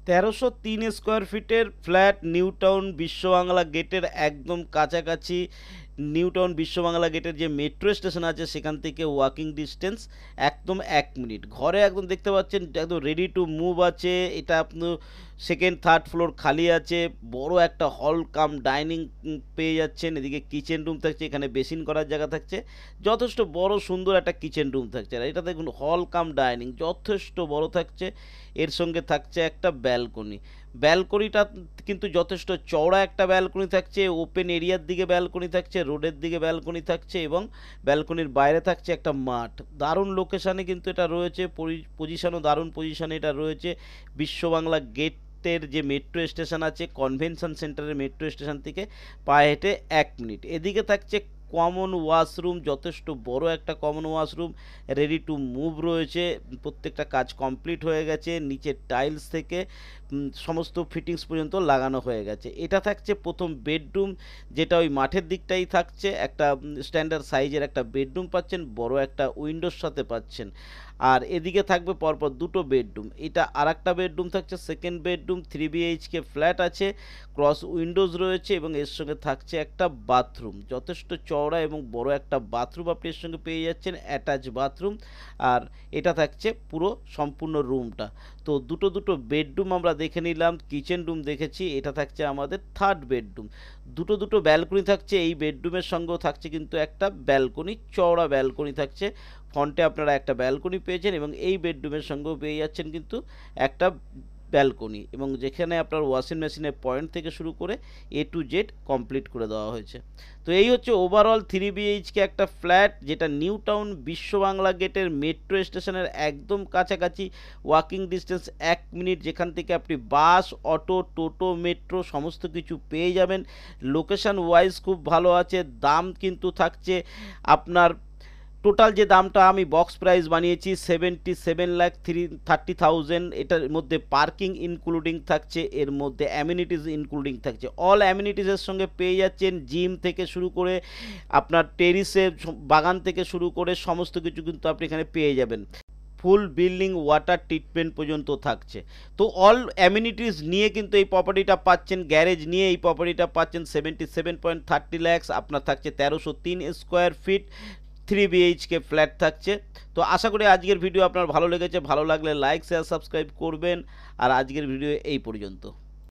1303 square ফিটের flat, new town Biswa Bangla গেটের একদম কাছাকাছি। নিউ টাউন বিশ্ববাংলা গেটের যে মেট্রো স্টেশন আছে সেখান থেকে ওয়াকিং ডিস্টেন্স একদম 1 মিনিট। ঘরে একদম দেখতে পাচ্ছেন একদম রেডি টু মুভ আছে। এটা আপনি সেকেন্ড থার্ড ফ্লোর খালি আছে। বড় একটা হল কাম ডাইনিং পেয়ে যাচ্ছেন। এদিকে কিচেন রুম থাকছে, এখানে বেসিন করার জায়গা থাকছে। যথেষ্ট বড় সুন্দর একটা কিচেন রুম থাকছে। আর এটা দেখুন হল কাম ডাইনিং যথেষ্ট বড় থাকছে। এর সঙ্গে থাকছে একটা ব্যালকনি। ব্যালকনিটা কিন্তু যথেষ্ট চওড়া একটা ব্যালকনি থাকছে। ওপেন এরিয়ার দিকে ব্যালকনি থাকছে, রোডের দিকে ব্যালকনি থাকছে এবং ব্যালকনির বাইরে থাকছে একটা মাঠ। দারুণ লোকেশানে কিন্তু এটা রয়েছে, পজিশনও দারুণ পজিশনে এটা রয়েছে। বিশ্ববাংলা গেটের যে মেট্রো স্টেশন আছে, কনভেনশন সেন্টারের মেট্রো স্টেশন থেকে পায়ে হেঁটে 1 মিনিট। এদিকে থাকছে কমন ওয়াশরুম, যথেষ্ট বড় একটা common washroom, ready to move রয়েছে। প্রত্যেকটা কাজ কমপ্লিট হয়ে গেছে, নিচের টাইলস থেকে সমস্ত ফিটিংস পর্যন্ত লাগানো হয়ে গেছে। এটা থাকছে প্রথম বেডরুম, যেটা ওই মাঠের দিকটাই থাকছে। একটা স্ট্যান্ডার্ড সাইজের একটা বেডরুম পাচ্ছেন, বড় একটা উইন্ডোর সাথে পাচ্ছেন। আর এদিকে থাকবে পরপর দুটো বেডরুম। এটা আর একটা বেডরুম থাকছে, সেকেন্ড বেডরুম। 3 BHK ফ্ল্যাট আছে, ক্রস উইন্ডোজ রয়েছে এবং এর সঙ্গে থাকছে একটা বাথরুম। যথেষ্ট চওড়া এবং বড় একটা বাথরুম আপনি এর সঙ্গে পেয়ে যাচ্ছেন, অ্যাটাচ বাথরুম। আর এটা থাকছে পুরো সম্পূর্ণ রুমটা। তো দুটো দুটো বেডরুম আমরা দেখে নিলাম, কিচেন রুম দেখেছি। এটা থাকছে আমাদের থার্ড বেডরুম। দুটো দুটো ব্যালকনি থাকছে। এই বেডরুমের সঙ্গেও থাকছে কিন্তু একটা ব্যালকনি, চওড়া ব্যালকনি থাকছে। ফ্রন্টে আপনারা একটা ব্যালকনি পেয়েছেন এবং এই বেডরুমের সঙ্গেও পেয়ে যাচ্ছেন কিন্তু একটা ব্যালকনি, এবং যেখানে আপনার ওয়াশিং মেশিনের পয়েন্ট থেকে শুরু করে A to Z কমপ্লিট করে দেওয়া হয়েছে। তো এই হচ্ছে ওভারঅল 3 BHK একটা ফ্ল্যাট, যেটা নিউ টাউন বিশ্ববাংলা গেটের মেট্রো স্টেশনের একদম কাছাকাছি। ওয়াকিং ডিস্টেন্স 1 মিনিট, যেখান থেকে আপনি বাস, অটো, টোটো, মেট্রো সমস্ত কিছু পেয়ে যাবেন। লোকেশান ওয়াইজ খুব ভালো আছে। দাম কিন্তু থাকছে আপনার, টোটাল যে দামটা আমি বক্স প্রাইস বানিয়েছি 77,30,000। এটার মধ্যে পার্কিং ইনক্লুডিং থাকছে, এর মধ্যে অ্যামিনিটিস ইনক্লুডিং থাকছে। অল অ্যামিনিটিসের সঙ্গে পেয়ে যাচ্ছেন জিম থেকে শুরু করে আপনার টেরিসে বাগান থেকে শুরু করে সমস্ত কিছু কিন্তু আপনি এখানে পেয়ে যাবেন। ফুল বিল্ডিং ওয়াটার ট্রিটমেন্ট পর্যন্ত থাকছে। তো অল অ্যামিনিটিস নিয়ে কিন্তু এই প্রপার্টিটা পাচ্ছেন, গ্যারেজ নিয়ে এই প্রপার্টিটা পাচ্ছেন 77.30 lakhs। আপনার থাকছে 1303 স্কোয়ার ফিট, 3 BHK ফ্ল্যাট থাকছে। তো আশা করি আজকের ভিডিও আপনার ভালো লেগেছে। ভালো লাগলে লাইক, শেয়ার, সাবস্ক্রাইব করবেন। আর আজকের ভিডিও এই পর্যন্ত।